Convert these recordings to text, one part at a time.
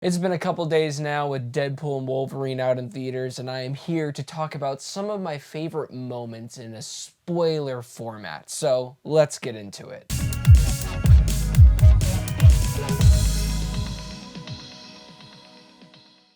It's been a couple days now with Deadpool and Wolverine out in theaters, and I am here to talk about some of my favorite moments in a spoiler format. So let's get into it.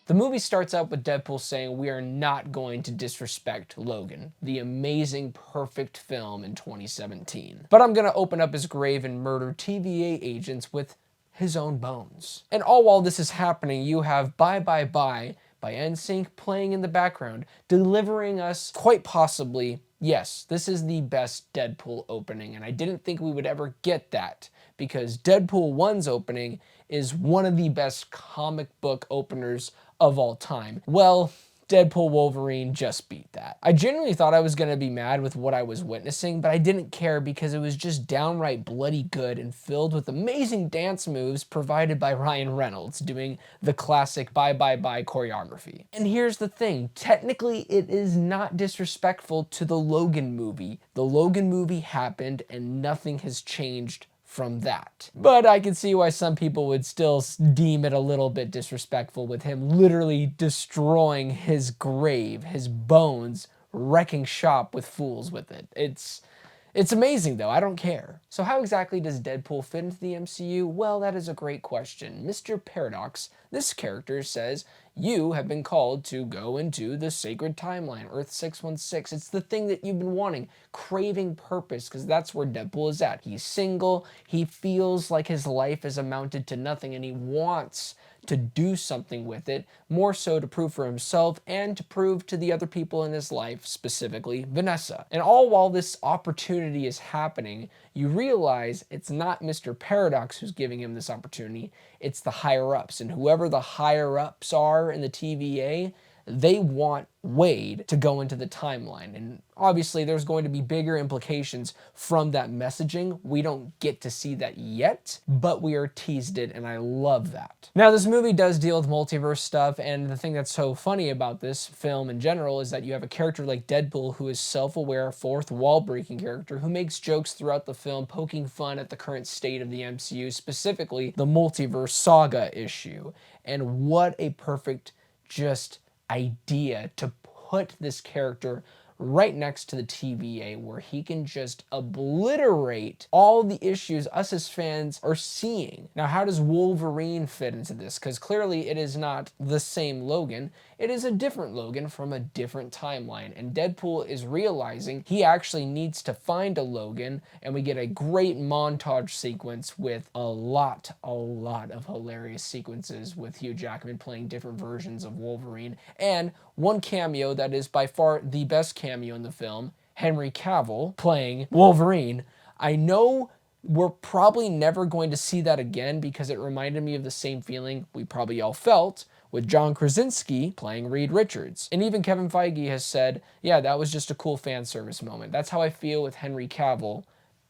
The movie starts out with Deadpool saying we are not going to disrespect Logan, the amazing, perfect film in 2017. But I'm going to open up his grave and murder TVA agents with his own bones. And all while this is happening, you have Bye Bye Bye by NSYNC playing in the background, delivering us quite possibly, yes, this is the best Deadpool opening, and I didn't think we would ever get that, because Deadpool 1's opening is one of the best comic book openers of all time. Well, Deadpool Wolverine just beat that. I genuinely thought I was going to be mad with what I was witnessing, but I didn't care because it was just downright bloody good and filled with amazing dance moves provided by Ryan Reynolds doing the classic Bye Bye Bye choreography. And here's the thing, technically it is not disrespectful to the Logan movie. The Logan movie happened and nothing has changed from that. But I can see why some people would still deem it a little bit disrespectful with him literally destroying his grave, his bones, wrecking shop with fools with it. It's amazing though, I don't care. So how exactly does Deadpool fit into the MCU? Well, that is a great question. Mr. Paradox, this character, says, you have been called to go into the sacred timeline, Earth 616. It's the thing that you've been wanting, craving purpose, because that's where Deadpool is at. He's single, he feels like his life has amounted to nothing, and he wants to do something with it, more so to prove for himself and to prove to the other people in his life, specifically Vanessa. And all while this opportunity is happening, you realize it's not Mr. Paradox who's giving him this opportunity, it's the higher-ups. And whoever the higher-ups are in the TVA, they want Wade to go into the timeline. And obviously there's going to be bigger implications from that messaging. We don't get to see that yet, but we are teased it, and I love that. Now, this movie does deal with multiverse stuff, and the thing that's so funny about this film in general is that you have a character like Deadpool who is self-aware, fourth wall-breaking character who makes jokes throughout the film, poking fun at the current state of the MCU, specifically the multiverse saga issue. And what a perfect just idea to put this character right next to the TVA, where he can just obliterate all the issues us as fans are seeing. Now, how does Wolverine fit into this? Because clearly it is not the same Logan. It is a different Logan from a different timeline. And Deadpool is realizing he actually needs to find a Logan, and we get a great montage sequence with a lot of hilarious sequences with Hugh Jackman playing different versions of Wolverine, and one cameo that is by far the best cameo in the film, Henry Cavill playing Wolverine. I know we're probably never going to see that again because it reminded me of the same feeling we probably all felt with John Krasinski playing Reed Richards. And even Kevin Feige has said, yeah, that was just a cool fan service moment. That's how I feel with Henry Cavill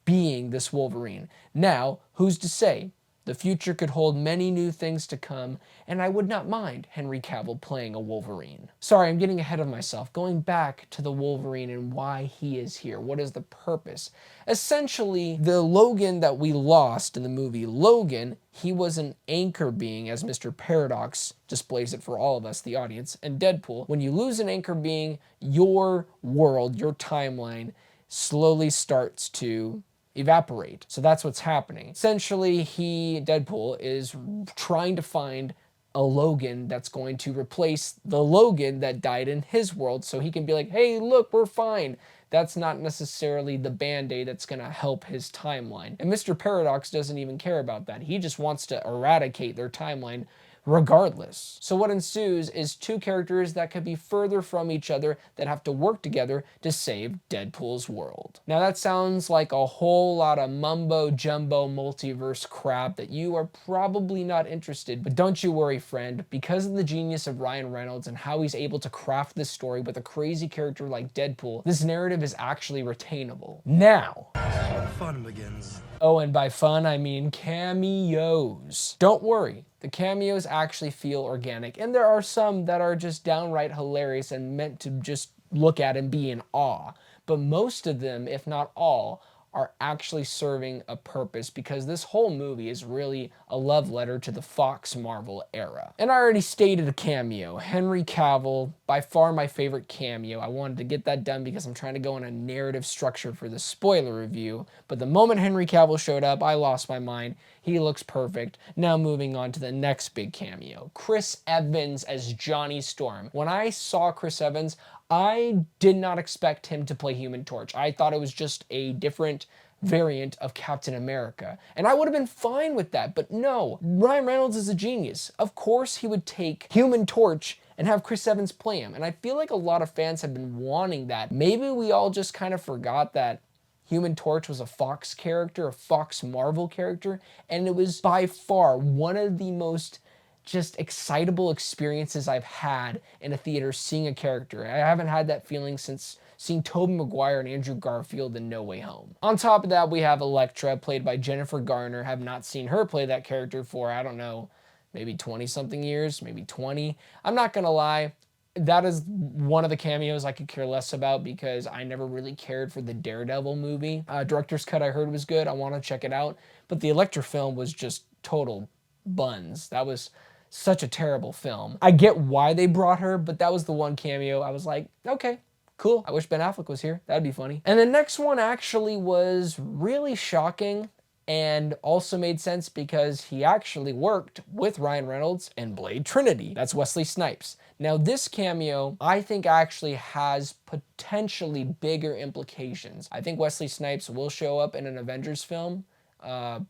being this Wolverine. Now, who's to say? The future could hold many new things to come, and I would not mind Henry Cavill playing a Wolverine. Sorry, I'm getting ahead of myself. Going back to the Wolverine and why he is here. What is the purpose? Essentially, the Logan that we lost in the movie Logan, he was an anchor being, as Mr. Paradox displays it for all of us, the audience, and Deadpool. When you lose an anchor being, your world, your timeline, slowly starts to evaporate. So that's what's happening. Essentially, Deadpool, is trying to find a Logan that's going to replace the Logan that died in his world, so he can be like, hey, look, we're fine. That's not necessarily the Band-Aid that's going to help his timeline. And Mr. Paradox doesn't even care about that. He just wants to eradicate their timeline regardless. So what ensues is two characters that could be further from each other that have to work together to save Deadpool's world. Now that sounds like a whole lot of mumbo jumbo multiverse crap that you are probably not interested, but don't you worry, friend, because of the genius of Ryan Reynolds and how he's able to craft this story with a crazy character like Deadpool, this narrative is actually retainable. Now, the fun begins. Oh, and by fun, I mean cameos. Don't worry, the cameos actually feel organic, and there are some that are just downright hilarious and meant to just look at and be in awe. But most of them, if not all, are actually serving a purpose, because this whole movie is really a love letter to the Fox Marvel era. And I already stated a cameo. Henry Cavill, by far my favorite cameo. I wanted to get that done because I'm trying to go on a narrative structure for the spoiler review, but the moment Henry Cavill showed up, I lost my mind. He looks perfect. Now moving on to the next big cameo. Chris Evans as Johnny Storm. When I saw Chris Evans, I did not expect him to play Human Torch. I thought it was just a different variant of Captain America. And I would have been fine with that, but no. Ryan Reynolds is a genius. Of course he would take Human Torch and have Chris Evans play him. And I feel like a lot of fans have been wanting that. Maybe we all just kind of forgot that Human Torch was a Fox character, a Fox Marvel character, and it was by far one of the most just excitable experiences I've had in a theater seeing a character. I haven't had that feeling since seeing Tobey Maguire and Andrew Garfield in No Way Home. On top of that, we have Elektra, played by Jennifer Garner. Have not seen her play that character for, I don't know, maybe 20-something years, maybe 20. I'm not gonna lie, that is one of the cameos I could care less about because I never really cared for the Daredevil movie. Director's cut I heard was good. I want to check it out. But the Elektra film was just total buns. That was such a terrible film. I get why they brought her, but that was the one cameo I was like, okay, cool. I wish Ben Affleck was here. That'd be funny. And the next one actually was really shocking and also made sense because he actually worked with Ryan Reynolds in Blade Trinity. That's Wesley Snipes. Now this cameo, I think actually has potentially bigger implications. I think Wesley Snipes will show up in an Avengers film,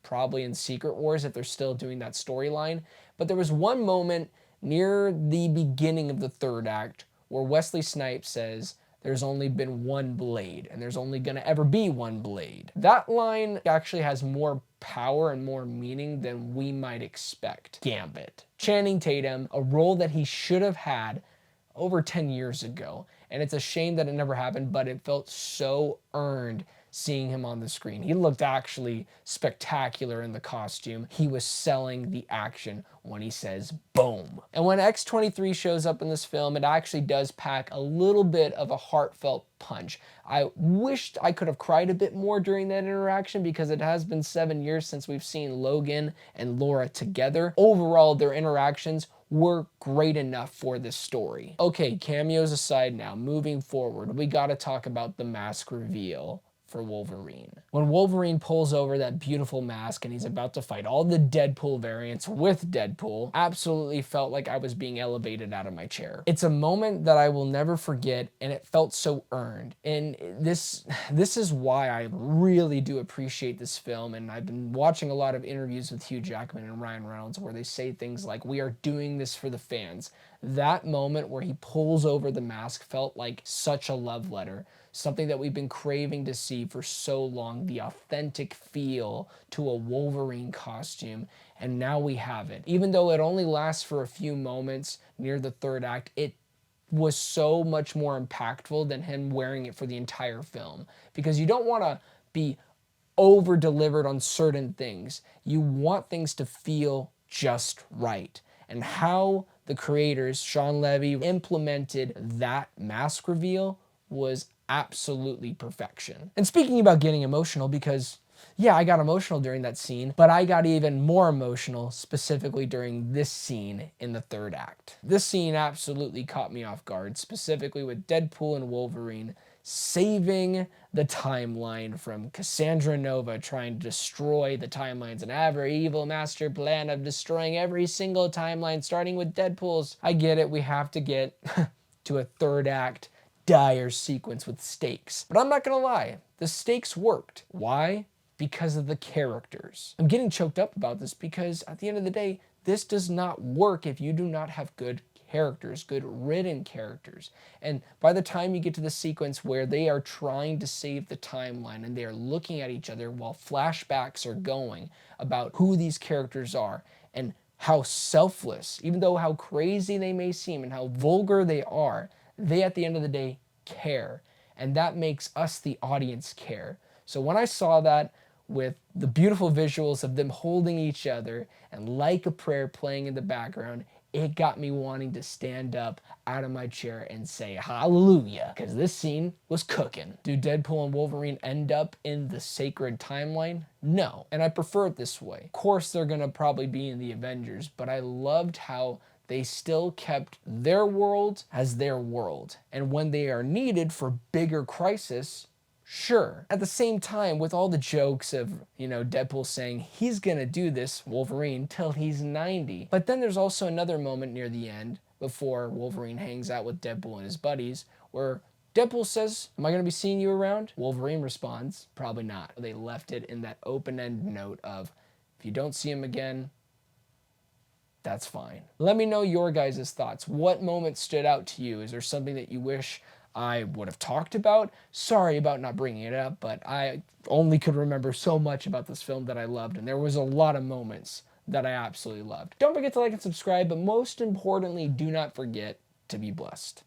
probably in Secret Wars if they're still doing that storyline. But there was one moment near the beginning of the third act where Wesley Snipes says, "There's only been one Blade, and there's only gonna ever be one Blade." That line actually has more power and more meaning than we might expect. Gambit. Channing Tatum, a role that he should have had over 10 years ago. And it's a shame that it never happened, but it felt so earned seeing him on the screen. He looked actually spectacular in the costume. He was selling the action when he says boom. And when X-23 shows up in this film, it actually does pack a little bit of a heartfelt punch. I wished I could have cried a bit more during that interaction because it has been 7 years since we've seen Logan and Laura together. Overall, their interactions were great enough for this story. Okay, cameos aside now, moving forward, we gotta talk about the mask reveal for Wolverine. When Wolverine pulls over that beautiful mask and he's about to fight all the Deadpool variants with Deadpool, absolutely felt like I was being elevated out of my chair. It's a moment that I will never forget, and it felt so earned. And this is why I really do appreciate this film, and I've been watching a lot of interviews with Hugh Jackman and Ryan Reynolds where they say things like, "We are doing this for the fans." That moment where he pulls over the mask felt like such a love letter. Something that we've been craving to see for so long, the authentic feel to a Wolverine costume, and now we have it. Even though it only lasts for a few moments near the third act, it was so much more impactful than him wearing it for the entire film. Because you don't want to be over-delivered on certain things. You want things to feel just right. And how the creators, Shawn Levy, implemented that mask reveal was absolutely perfection. And speaking about getting emotional, because yeah, I got emotional during that scene, but I got even more emotional specifically during this scene in the third act. This scene absolutely caught me off guard, specifically with Deadpool and Wolverine saving the timeline from Cassandra Nova trying to destroy the timelines and have her evil master plan of destroying every single timeline, starting with Deadpool's. I get it, we have to get to a third act dire sequence with stakes. But I'm not gonna lie, the stakes worked. Why? Because of the characters. I'm getting choked up about this because at the end of the day, this does not work if you do not have good characters, good written characters. And by the time you get to the sequence where they are trying to save the timeline and they are looking at each other while flashbacks are going about who these characters are and how selfless, even though how crazy they may seem and how vulgar they are, they at the end of the day care. And that makes us, the audience, care. So when I saw that with the beautiful visuals of them holding each other and Like a Prayer playing in the background, it got me wanting to stand up out of my chair and say hallelujah, because this scene was cooking. Do Deadpool and Wolverine end up in the sacred timeline? No, and I prefer it this way. Of course, they're gonna probably be in the Avengers, but I loved how they still kept their world as their world. And when they are needed for bigger crisis, sure. At the same time, with all the jokes of, Deadpool saying he's gonna do this, Wolverine, till he's 90. But then there's also another moment near the end, before Wolverine hangs out with Deadpool and his buddies, where Deadpool says, am I gonna be seeing you around? Wolverine responds, probably not. They left it in that open-end note of, if you don't see him again, that's fine. Let me know your guys' thoughts. What moment stood out to you? Is there something that you wish I would have talked about? Sorry about not bringing it up, but I only could remember so much about this film that I loved, and there was a lot of moments that I absolutely loved. Don't forget to like and subscribe, but most importantly, do not forget to be blessed.